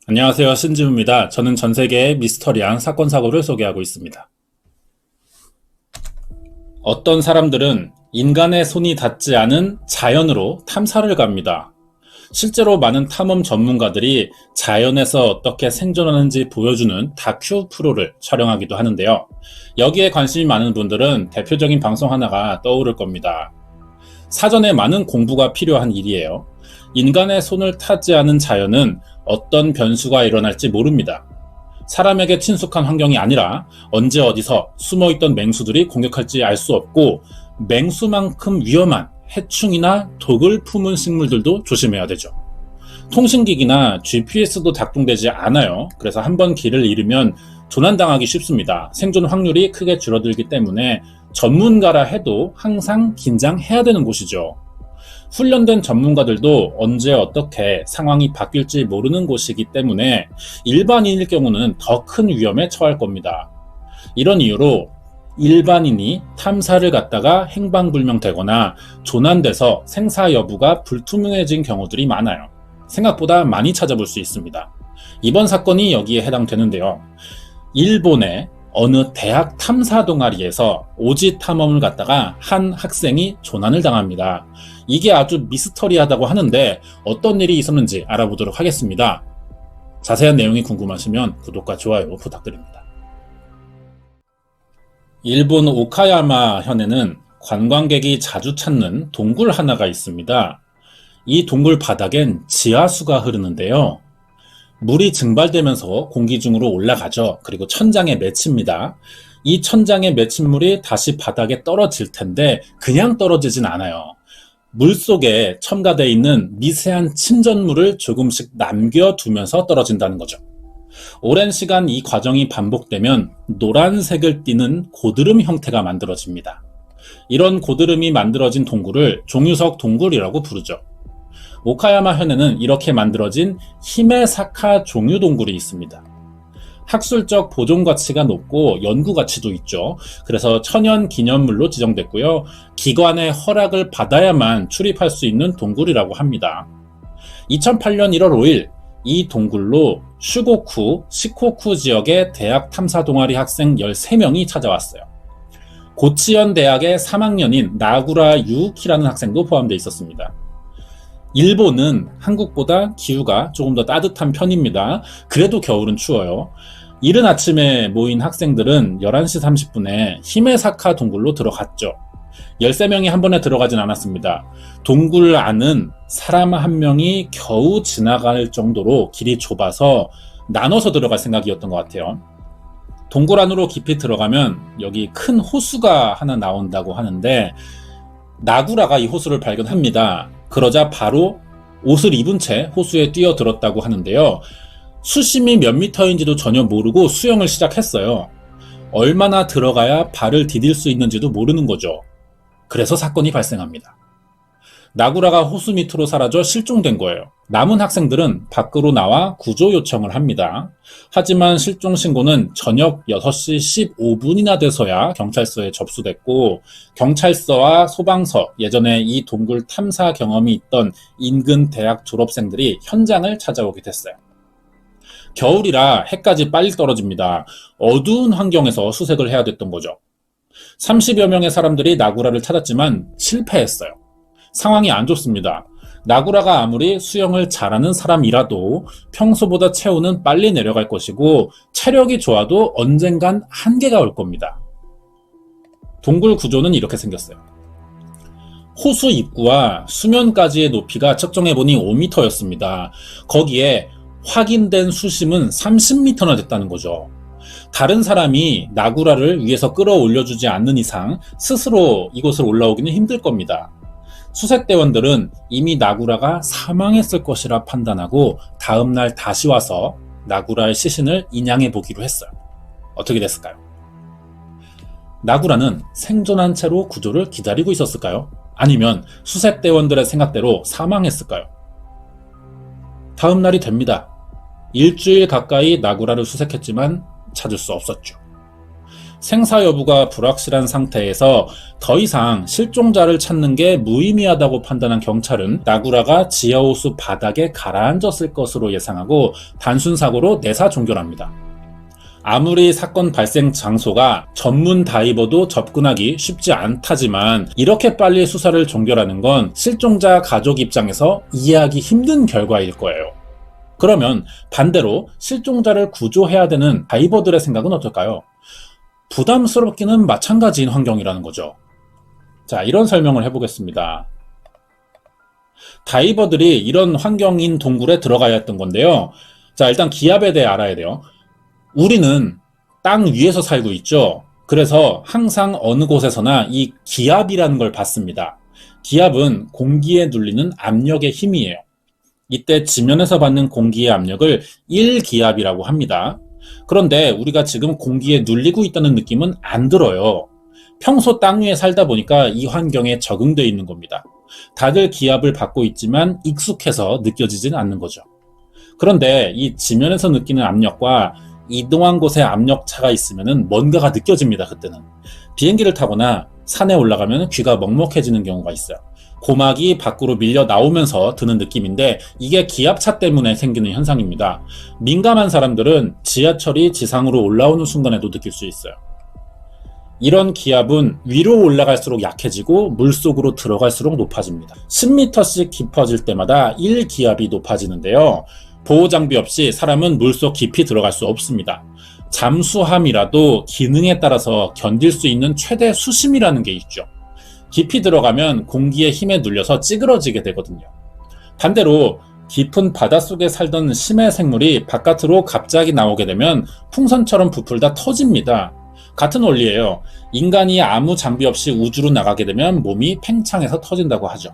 안녕하세요. 신지우입니다. 저는 전 세계의 미스터리한 사건 사고를 소개하고 있습니다. 어떤 사람들은 인간의 손이 닿지 않은 자연으로 탐사를 갑니다. 실제로 많은 탐험 전문가들이 자연에서 어떻게 생존하는지 보여주는 다큐 프로를 촬영하기도 하는데요. 여기에 관심이 많은 분들은 대표적인 방송 하나가 떠오를 겁니다. 사전에 많은 공부가 필요한 일이에요. 인간의 손을 타지 않은 자연은 어떤 변수가 일어날지 모릅니다. 사람에게 친숙한 환경이 아니라 언제 어디서 숨어있던 맹수들이 공격할지 알 수 없고, 맹수만큼 위험한 해충이나 독을 품은 식물들도 조심해야 되죠. 통신기기나 GPS도 작동되지 않아요. 그래서 한번 길을 잃으면 조난당하기 쉽습니다. 생존 확률이 크게 줄어들기 때문에 전문가라 해도 항상 긴장해야 되는 곳이죠. 훈련된 전문가들도 언제 어떻게 상황이 바뀔지 모르는 곳이기 때문에 일반인일 경우는 더 큰 위험에 처할 겁니다. 이런 이유로 일반인이 탐사를 갔다가 행방불명되거나 조난돼서 생사 여부가 불투명해진 경우들이 많아요. 생각보다 많이 찾아볼 수 있습니다. 이번 사건이 여기에 해당되는데요. 일본의 어느 대학 탐사 동아리에서 오지 탐험을 갔다가 한 학생이 조난을 당합니다. 이게 아주 미스터리하다고 하는데 어떤 일이 있었는지 알아보도록 하겠습니다. 자세한 내용이 궁금하시면 구독과 좋아요 부탁드립니다. 일본 오카야마 현에는 관광객이 자주 찾는 동굴 하나가 있습니다. 이 동굴 바닥엔 지하수가 흐르는데요. 물이 증발되면서 공기 중으로 올라가죠. 그리고 천장에 맺힙니다. 이 천장에 맺힌 물이 다시 바닥에 떨어질 텐데 그냥 떨어지진 않아요. 물 속에 첨가되어 있는 미세한 침전물을 조금씩 남겨두면서 떨어진다는 거죠. 오랜 시간 이 과정이 반복되면 노란색을 띠는 고드름 형태가 만들어집니다. 이런 고드름이 만들어진 동굴을 종유석 동굴이라고 부르죠. 오카야마 현에는 이렇게 만들어진 히메사카 종유 동굴이 있습니다. 학술적 보존 가치가 높고 연구 가치도 있죠. 그래서 천연 기념물로 지정됐고요. 기관의 허락을 받아야만 출입할 수 있는 동굴이라고 합니다. 2008년 1월 5일 이 동굴로 슈고쿠, 시코쿠 지역의 대학 탐사 동아리 학생 13명이 찾아왔어요. 고치현 대학의 3학년인 나구라 유우키라는 학생도 포함되어 있었습니다. 일본은 한국보다 기후가 조금 더 따뜻한 편입니다. 그래도 겨울은 추워요. 이른 아침에 모인 학생들은 11시 30분에 히메사카 동굴로 들어갔죠. 13명이 한 번에 들어가진 않았습니다. 동굴 안은 사람 한 명이 겨우 지나갈 정도로 길이 좁아서 나눠서 들어갈 생각이었던 것 같아요. 동굴 안으로 깊이 들어가면 여기 큰 호수가 하나 나온다고 하는데 나구라가 이 호수를 발견합니다. 그러자 바로 옷을 입은 채 호수에 뛰어들었다고 하는데요. 수심이 몇 미터인지도 전혀 모르고 수영을 시작했어요. 얼마나 들어가야 발을 디딜 수 있는지도 모르는 거죠. 그래서 사건이 발생합니다. 나구라가 호수 밑으로 사라져 실종된 거예요. 남은 학생들은 밖으로 나와 구조 요청을 합니다. 하지만 실종 신고는 저녁 6시 15분이나 돼서야 경찰서에 접수됐고, 경찰서와 소방서, 예전에 이 동굴 탐사 경험이 있던 인근 대학 졸업생들이 현장을 찾아오게 됐어요. 겨울이라 해까지 빨리 떨어집니다. 어두운 환경에서 수색을 해야 됐던 거죠. 30여 명의 사람들이 나구라를 찾았지만 실패했어요. 상황이 안 좋습니다. 나구라가 아무리 수영을 잘하는 사람이라도 평소보다 체온은 빨리 내려갈 것이고 체력이 좋아도 언젠간 한계가 올 겁니다. 동굴 구조는 이렇게 생겼어요. 호수 입구와 수면까지의 높이가 측정해보니 5m였습니다. 거기에 확인된 수심은 30m나 됐다는 거죠. 다른 사람이 나구라를 위에서 끌어올려주지 않는 이상 스스로 이곳을 올라오기는 힘들 겁니다. 수색대원들은 이미 나구라가 사망했을 것이라 판단하고 다음날 다시 와서 나구라의 시신을 인양해 보기로 했어요. 어떻게 됐을까요? 나구라는 생존한 채로 구조를 기다리고 있었을까요? 아니면 수색대원들의 생각대로 사망했을까요? 다음날이 됩니다. 일주일 가까이 나구라를 수색했지만 찾을 수 없었죠. 생사 여부가 불확실한 상태에서 더 이상 실종자를 찾는 게 무의미하다고 판단한 경찰은 나구라가 지하호수 바닥에 가라앉았을 것으로 예상하고 단순 사고로 내사 종결합니다. 아무리 사건 발생 장소가 전문 다이버도 접근하기 쉽지 않다지만 이렇게 빨리 수사를 종결하는 건 실종자 가족 입장에서 이해하기 힘든 결과일 거예요. 그러면 반대로 실종자를 구조해야 되는 다이버들의 생각은 어떨까요? 부담스럽기는 마찬가지인 환경이라는 거죠. 자, 이런 설명을 해보겠습니다. 다이버들이 이런 환경인 동굴에 들어가야 했던 건데요. 자, 일단 기압에 대해 알아야 돼요. 우리는 땅 위에서 살고 있죠. 그래서 항상 어느 곳에서나 이 기압이라는 걸 받습니다. 기압은 공기에 눌리는 압력의 힘이에요. 이때 지면에서 받는 공기의 압력을 1기압이라고 합니다. 그런데 우리가 지금 공기에 눌리고 있다는 느낌은 안 들어요. 평소 땅 위에 살다 보니까 이 환경에 적응되어 있는 겁니다. 다들 기압을 받고 있지만 익숙해서 느껴지지는 않는 거죠. 그런데 이 지면에서 느끼는 압력과 이동한 곳에 압력차가 있으면 뭔가가 느껴집니다. 그때는 비행기를 타거나 산에 올라가면 귀가 먹먹해지는 경우가 있어요. 고막이 밖으로 밀려 나오면서 드는 느낌인데 이게 기압차 때문에 생기는 현상입니다. 민감한 사람들은 지하철이 지상으로 올라오는 순간에도 느낄 수 있어요. 이런 기압은 위로 올라갈수록 약해지고 물속으로 들어갈수록 높아집니다. 10m씩 깊어질 때마다 1기압이 높아지는데요. 보호장비 없이 사람은 물속 깊이 들어갈 수 없습니다. 잠수함이라도 기능에 따라서 견딜 수 있는 최대 수심이라는 게 있죠. 깊이 들어가면 공기의 힘에 눌려서 찌그러지게 되거든요. 반대로 깊은 바닷속에 살던 심해 생물이 바깥으로 갑자기 나오게 되면 풍선처럼 부풀다 터집니다. 같은 원리예요. 인간이 아무 장비 없이 우주로 나가게 되면 몸이 팽창해서 터진다고 하죠.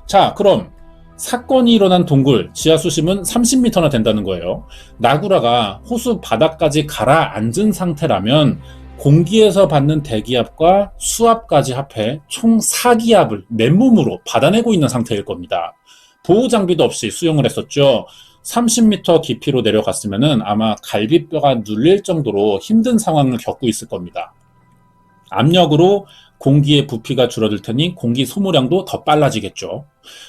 자, 그럼 사건이 일어난 동굴 지하 수심은 30m나 된다는 거예요. 나구라가 호수 바닥까지 가라앉은 상태라면 공기에서 받는 대기압과 수압까지 합해 총 4기압을 맨몸으로 받아내고 있는 상태일 겁니다. 보호장비도 없이 수영을 했었죠. 30m 깊이로 내려갔으면 아마 갈비뼈가 눌릴 정도로 힘든 상황을 겪고 있을 겁니다. 압력으로 공기의 부피가 줄어들 테니 공기 소모량도 더 빨라지겠죠.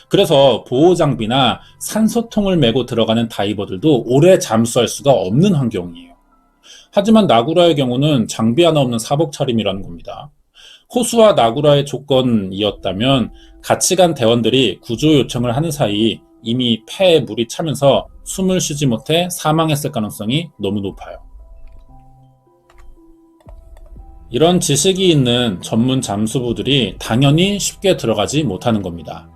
그래서 보호장비나 산소통을 메고 들어가는 다이버들도 오래 잠수할 수가 없는 환경이에요. 하지만 나구라의 경우는 장비 하나 없는 사복 차림이라는 겁니다. 호수와 나구라의 조건이었다면 같이 간 대원들이 구조 요청을 하는 사이 이미 폐에 물이 차면서 숨을 쉬지 못해 사망했을 가능성이 너무 높아요. 이런 지식이 있는 전문 잠수부들이 당연히 쉽게 들어가지 못하는 겁니다.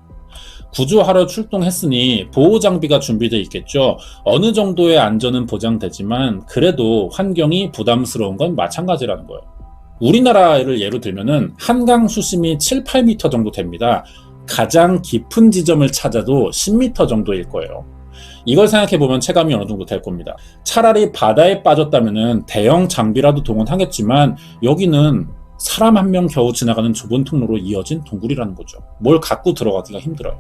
구조하러 출동했으니 보호장비가 준비되어 있겠죠. 어느 정도의 안전은 보장되지만 그래도 환경이 부담스러운 건 마찬가지라는 거예요. 우리나라를 예로 들면은 한강 수심이 7, 8m 정도 됩니다. 가장 깊은 지점을 찾아도 10m 정도일 거예요. 이걸 생각해보면 체감이 어느 정도 될 겁니다. 차라리 바다에 빠졌다면 대형 장비라도 동원하겠지만 여기는 사람 한 명 겨우 지나가는 좁은 통로로 이어진 동굴이라는 거죠. 뭘 갖고 들어가기가 힘들어요.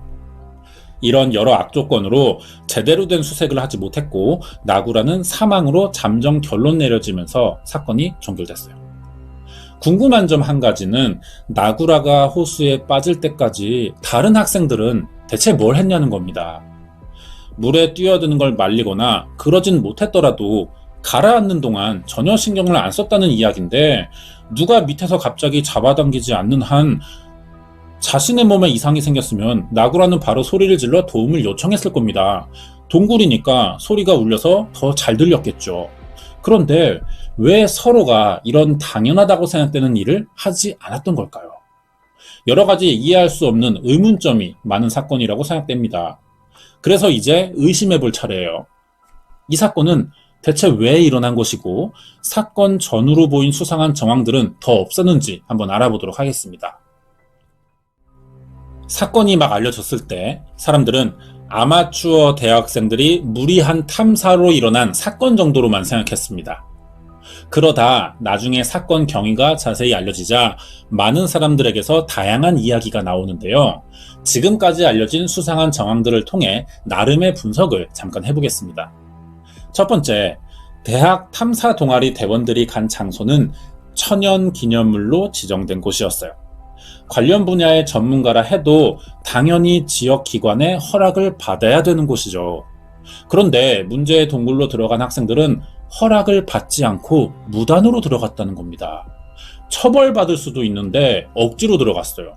이런 여러 악조건으로 제대로 된 수색을 하지 못했고 나구라는 사망으로 잠정 결론 내려지면서 사건이 종결됐어요. 궁금한 점 한 가지는 나구라가 호수에 빠질 때까지 다른 학생들은 대체 뭘 했냐는 겁니다. 물에 뛰어드는 걸 말리거나 그러진 못했더라도 가라앉는 동안 전혀 신경을 안 썼다는 이야기인데 누가 밑에서 갑자기 잡아당기지 않는 한 자신의 몸에 이상이 생겼으면 나구라는 바로 소리를 질러 도움을 요청했을 겁니다. 동굴이니까 소리가 울려서 더 잘 들렸겠죠. 그런데 왜 서로가 이런 당연하다고 생각되는 일을 하지 않았던 걸까요? 여러 가지 이해할 수 없는 의문점이 많은 사건이라고 생각됩니다. 그래서 이제 의심해 볼 차례예요. 이 사건은 대체 왜 일어난 것이고 사건 전후로 보인 수상한 정황들은 더 없었는지 한번 알아보도록 하겠습니다. 사건이 막 알려졌을 때 사람들은 아마추어 대학생들이 무리한 탐사로 일어난 사건 정도로만 생각했습니다. 그러다 나중에 사건 경위가 자세히 알려지자 많은 사람들에게서 다양한 이야기가 나오는데요. 지금까지 알려진 수상한 정황들을 통해 나름의 분석을 잠깐 해보겠습니다. 첫 번째, 대학 탐사 동아리 대원들이 간 장소는 천연기념물로 지정된 곳이었어요. 관련 분야의 전문가라 해도 당연히 지역기관의 허락을 받아야 되는 곳이죠. 그런데 문제의 동굴로 들어간 학생들은 허락을 받지 않고 무단으로 들어갔다는 겁니다. 처벌받을 수도 있는데 억지로 들어갔어요.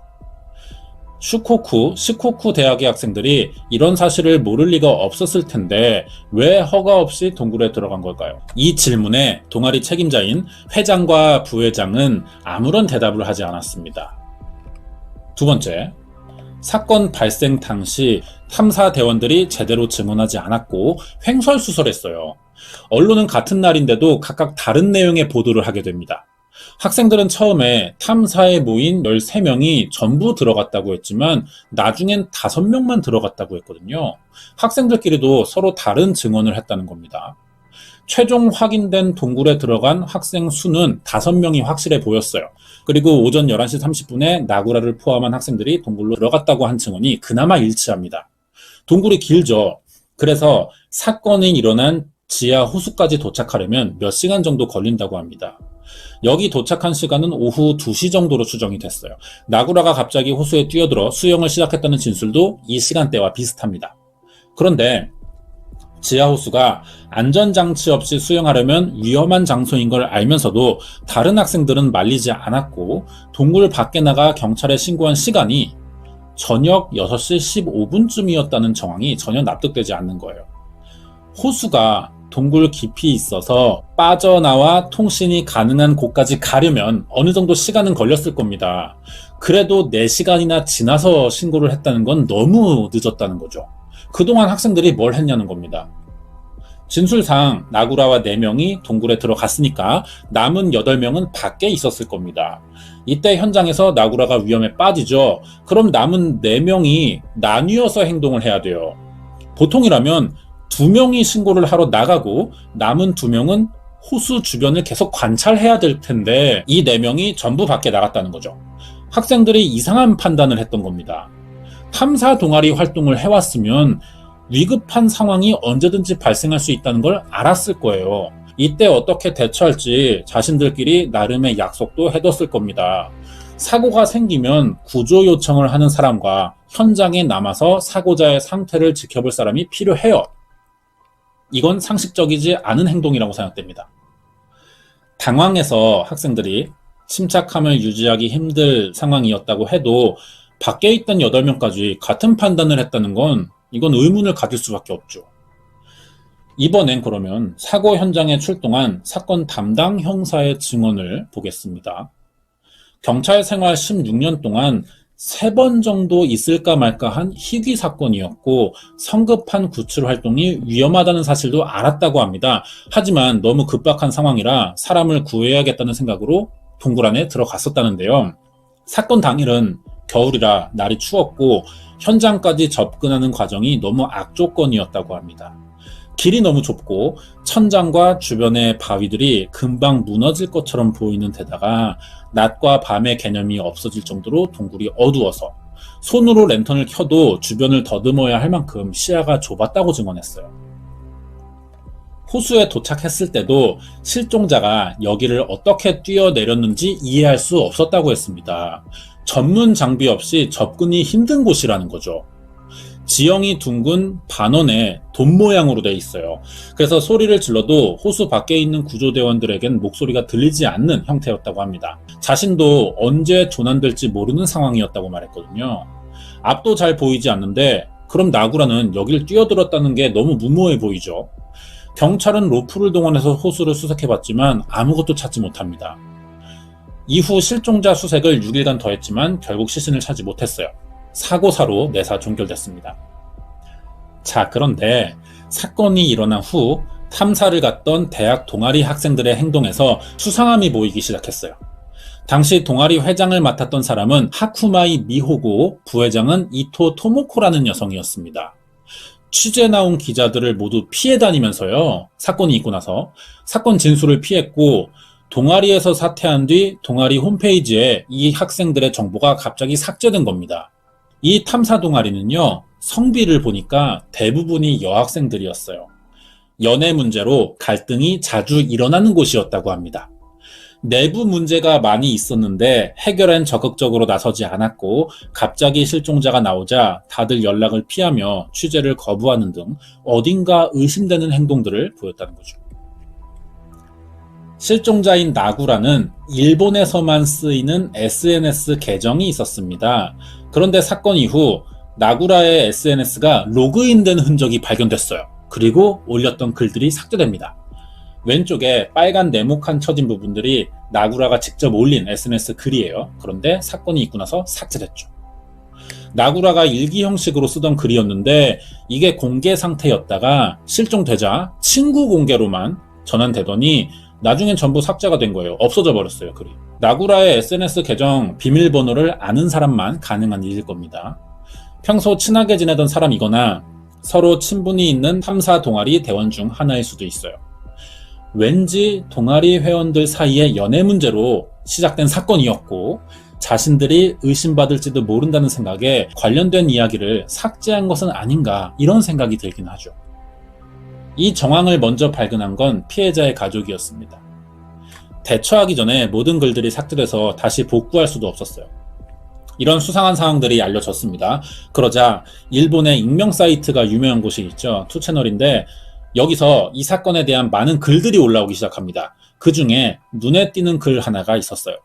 시코쿠 대학의 학생들이 이런 사실을 모를 리가 없었을 텐데 왜 허가 없이 동굴에 들어간 걸까요? 이 질문에 동아리 책임자인 회장과 부회장은 아무런 대답을 하지 않았습니다. 두 번째, 사건 발생 당시 탐사대원들이 제대로 증언하지 않았고 횡설수설했어요. 언론은 같은 날인데도 각각 다른 내용의 보도를 하게 됩니다. 학생들은 처음에 탐사에 모인 13명이 전부 들어갔다고 했지만 나중엔 5명만 들어갔다고 했거든요. 학생들끼리도 서로 다른 증언을 했다는 겁니다. 최종 확인된 동굴에 들어간 학생 수는 5명이 확실해 보였어요. 그리고 오전 11시 30분에 나구라를 포함한 학생들이 동굴로 들어갔다고 한 증언이 그나마 일치합니다. 동굴이 길죠. 그래서 사건이 일어난 지하 호수까지 도착하려면 몇 시간 정도 걸린다고 합니다. 여기 도착한 시간은 오후 2시 정도로 추정이 됐어요. 나구라가 갑자기 호수에 뛰어들어 수영을 시작했다는 진술도 이 시간대와 비슷합니다. 그런데 지하호수가 안전장치 없이 수영하려면 위험한 장소인 걸 알면서도 다른 학생들은 말리지 않았고 동굴 밖에 나가 경찰에 신고한 시간이 저녁 6시 15분쯤이었다는 정황이 전혀 납득되지 않는 거예요. 호수가 동굴 깊이 있어서 빠져나와 통신이 가능한 곳까지 가려면 어느 정도 시간은 걸렸을 겁니다. 그래도 4시간이나 지나서 신고를 했다는 건 너무 늦었다는 거죠. 그동안 학생들이 뭘 했냐는 겁니다. 진술상 나구라와 4명이 동굴에 들어갔으니까 남은 8명은 밖에 있었을 겁니다. 이때 현장에서 나구라가 위험에 빠지죠. 그럼 남은 4명이 나뉘어서 행동을 해야 돼요. 보통이라면 2명이 신고를 하러 나가고 남은 2명은 호수 주변을 계속 관찰해야 될 텐데 이 4명이 전부 밖에 나갔다는 거죠. 학생들이 이상한 판단을 했던 겁니다. 탐사 동아리 활동을 해왔으면 위급한 상황이 언제든지 발생할 수 있다는 걸 알았을 거예요. 이때 어떻게 대처할지 자신들끼리 나름의 약속도 해뒀을 겁니다. 사고가 생기면 구조 요청을 하는 사람과 현장에 남아서 사고자의 상태를 지켜볼 사람이 필요해요. 이건 상식적이지 않은 행동이라고 생각됩니다. 당황해서 학생들이 침착함을 유지하기 힘들 상황이었다고 해도 밖에 있던 8명까지 같은 판단을 했다는 건 이건 의문을 가질 수밖에 없죠. 이번엔 그러면 사고 현장에 출동한 사건 담당 형사의 증언을 보겠습니다. 경찰 생활 16년 동안 3번 정도 있을까 말까 한 희귀 사건이었고 성급한 구출 활동이 위험하다는 사실도 알았다고 합니다. 하지만 너무 급박한 상황이라 사람을 구해야겠다는 생각으로 동굴 안에 들어갔었다는데요. 사건 당일은 겨울이라 날이 추웠고 현장까지 접근하는 과정이 너무 악조건이었다고 합니다. 길이 너무 좁고 천장과 주변의 바위들이 금방 무너질 것처럼 보이는 데다가 낮과 밤의 개념이 없어질 정도로 동굴이 어두워서 손으로 랜턴을 켜도 주변을 더듬어야 할 만큼 시야가 좁았다고 증언했어요. 호수에 도착했을 때도 실종자가 여기를 어떻게 뛰어내렸는지 이해할 수 없었다고 했습니다. 전문 장비 없이 접근이 힘든 곳이라는 거죠. 지형이 둥근 반원에 돔 모양으로 돼 있어요. 그래서 소리를 질러도 호수 밖에 있는 구조대원들에겐 목소리가 들리지 않는 형태였다고 합니다. 자신도 언제 조난될지 모르는 상황이었다고 말했거든요. 앞도 잘 보이지 않는데 그럼 나구라는 여길 뛰어들었다는 게 너무 무모해 보이죠. 경찰은 로프를 동원해서 호수를 수색해봤지만 아무것도 찾지 못합니다. 이후 실종자 수색을 6일간 더 했지만 결국 시신을 찾지 못했어요. 사고사로 내사 종결됐습니다. 자, 그런데 사건이 일어난 후 탐사를 갔던 대학 동아리 학생들의 행동에서 수상함이 보이기 시작했어요. 당시 동아리 회장을 맡았던 사람은 하쿠마이 미호고 부회장은 이토 토모코라는 여성이었습니다. 취재 나온 기자들을 모두 피해 다니면서요. 사건이 있고 나서 사건 진술을 피했고 동아리에서 사퇴한 뒤 동아리 홈페이지에 이 학생들의 정보가 갑자기 삭제된 겁니다. 이 탐사 동아리는요, 성비를 보니까 대부분이 여학생들이었어요. 연애 문제로 갈등이 자주 일어나는 곳이었다고 합니다. 내부 문제가 많이 있었는데 해결엔 적극적으로 나서지 않았고 갑자기 실종자가 나오자 다들 연락을 피하며 취재를 거부하는 등 어딘가 의심되는 행동들을 보였다는 거죠. 실종자인 나구라는 일본에서만 쓰이는 SNS 계정이 있었습니다. 그런데 사건 이후 나구라의 SNS가 로그인된 흔적이 발견됐어요. 그리고 올렸던 글들이 삭제됩니다. 왼쪽에 빨간 네모칸 쳐진 부분들이 나구라가 직접 올린 SNS 글이에요. 그런데 사건이 있고 나서 삭제됐죠. 나구라가 일기 형식으로 쓰던 글이었는데 이게 공개 상태였다가 실종되자 친구 공개로만 전환되더니 나중엔 전부 삭제가 된 거예요. 없어져 버렸어요, 글이. 나구라의 SNS 계정 비밀번호를 아는 사람만 가능한 일일 겁니다. 평소 친하게 지내던 사람이거나 서로 친분이 있는 탐사 동아리 대원 중 하나일 수도 있어요. 왠지 동아리 회원들 사이의 연애 문제로 시작된 사건이었고 자신들이 의심받을지도 모른다는 생각에 관련된 이야기를 삭제한 것은 아닌가 이런 생각이 들긴 하죠. 이 정황을 먼저 발견한 건 피해자의 가족이었습니다. 대처하기 전에 모든 글들이 삭제돼서 다시 복구할 수도 없었어요. 이런 수상한 상황들이 알려졌습니다. 그러자 일본의 익명 사이트가 유명한 곳이 있죠. 투채널인데 여기서 이 사건에 대한 많은 글들이 올라오기 시작합니다. 그 중에 눈에 띄는 글 하나가 있었어요.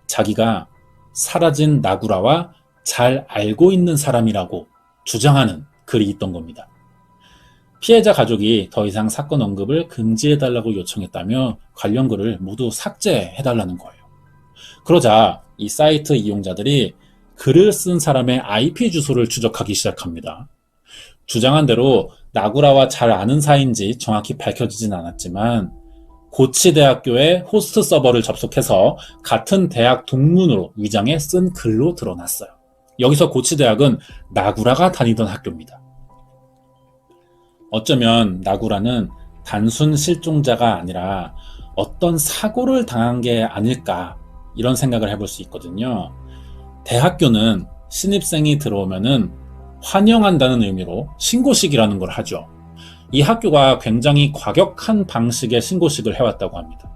자기가 사라진 나구라와 잘 알고 있는 사람이라고 주장하는 글이 있던 겁니다. 피해자 가족이 더 이상 사건 언급을 금지해달라고 요청했다며 관련 글을 모두 삭제해달라는 거예요. 그러자 이 사이트 이용자들이 글을 쓴 사람의 IP 주소를 추적하기 시작합니다. 주장한 대로 나구라와 잘 아는 사이인지 정확히 밝혀지진 않았지만 고치대학교의 호스트 서버를 접속해서 같은 대학 동문으로 위장해 쓴 글로 드러났어요. 여기서 고치대학은 나구라가 다니던 학교입니다. 어쩌면 나구라는 단순 실종자가 아니라 어떤 사고를 당한 게 아닐까 이런 생각을 해볼 수 있거든요. 대학교는 신입생이 들어오면은 환영한다는 의미로 신고식이라는 걸 하죠. 이 학교가 굉장히 과격한 방식의 신고식을 해왔다고 합니다.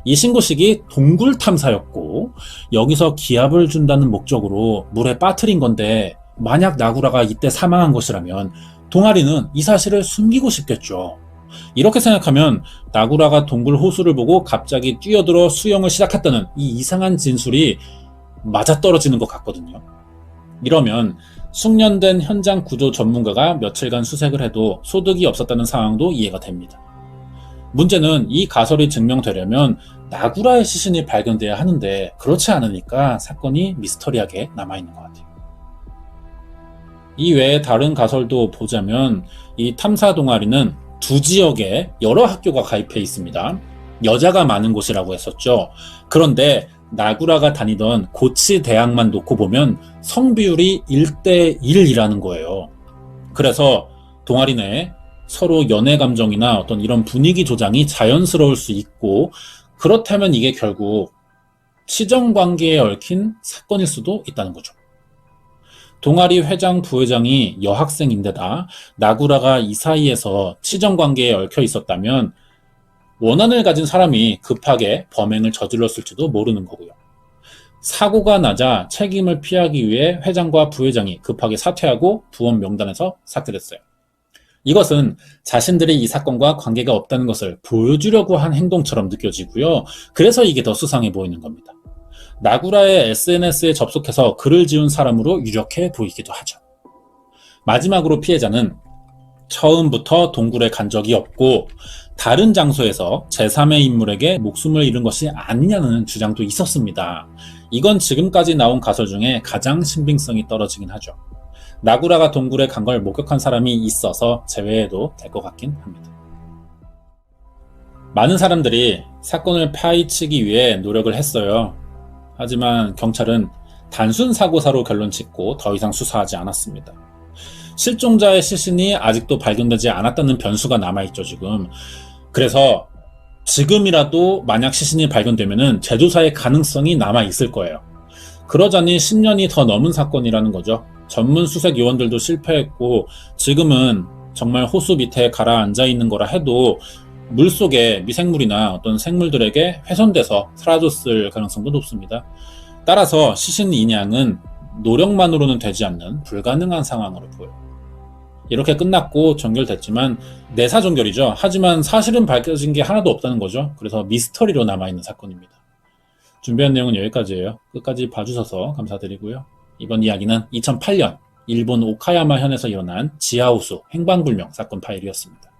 이 신고식이 동굴 탐사였고 여기서 기합을 준다는 목적으로 물에 빠뜨린 건데 만약 나구라가 이때 사망한 것이라면 동아리는 이 사실을 숨기고 싶겠죠. 이렇게 생각하면 나구라가 동굴 호수를 보고 갑자기 뛰어들어 수영을 시작했다는 이 이상한 진술이 맞아떨어지는 것 같거든요. 이러면 숙련된 현장 구조 전문가가 며칠간 수색을 해도 소득이 없었다는 상황도 이해가 됩니다. 문제는 이 가설이 증명되려면 나구라의 시신이 발견돼야 하는데 그렇지 않으니까 사건이 미스터리하게 남아있는 것 같아요. 이 외에 다른 가설도 보자면 이 탐사 동아리는 두 지역에 여러 학교가 가입해 있습니다. 여자가 많은 곳이라고 했었죠. 그런데 나구라가 다니던 고치 대학만 놓고 보면 성비율이 1대1이라는 거예요. 그래서 동아리 내에 서로 연애 감정이나 어떤 이런 분위기 조장이 자연스러울 수 있고 그렇다면 이게 결국 치정 관계에 얽힌 사건일 수도 있다는 거죠. 동아리 회장, 부회장이 여학생인데다 나구라가 이 사이에서 치정 관계에 얽혀 있었다면 원한을 가진 사람이 급하게 범행을 저질렀을지도 모르는 거고요. 사고가 나자 책임을 피하기 위해 회장과 부회장이 급하게 사퇴하고 부원 명단에서 삭제됐어요. 이것은 자신들이 이 사건과 관계가 없다는 것을 보여주려고 한 행동처럼 느껴지고요. 그래서 이게 더 수상해 보이는 겁니다. 나구라의 SNS에 접속해서 글을 지운 사람으로 유력해 보이기도 하죠. 마지막으로 피해자는 처음부터 동굴에 간 적이 없고 다른 장소에서 제3의 인물에게 목숨을 잃은 것이 아니냐는 주장도 있었습니다. 이건 지금까지 나온 가설 중에 가장 신빙성이 떨어지긴 하죠. 나구라가 동굴에 간 걸 목격한 사람이 있어서 제외해도 될 것 같긴 합니다. 많은 사람들이 사건을 파헤치기 위해 노력을 했어요. 하지만 경찰은 단순 사고사로 결론 짓고 더 이상 수사하지 않았습니다. 실종자의 시신이 아직도 발견되지 않았다는 변수가 남아있죠, 지금. 그래서 지금이라도 만약 시신이 발견되면은 재조사의 가능성이 남아있을 거예요. 그러자니 10년이 더 넘은 사건이라는 거죠. 전문 수색 요원들도 실패했고 지금은 정말 호수 밑에 가라앉아 있는 거라 해도 물속에 미생물이나 어떤 생물들에게 훼손돼서 사라졌을 가능성도 높습니다. 따라서 시신 인양은 노력만으로는 되지 않는 불가능한 상황으로 보여요. 이렇게 끝났고 종결됐지만 내사 종결이죠. 하지만 사실은 밝혀진 게 하나도 없다는 거죠. 그래서 미스터리로 남아있는 사건입니다. 준비한 내용은 여기까지예요. 끝까지 봐주셔서 감사드리고요. 이번 이야기는 2008년 일본 오카야마 현에서 일어난 지하호수 행방불명 사건 파일이었습니다.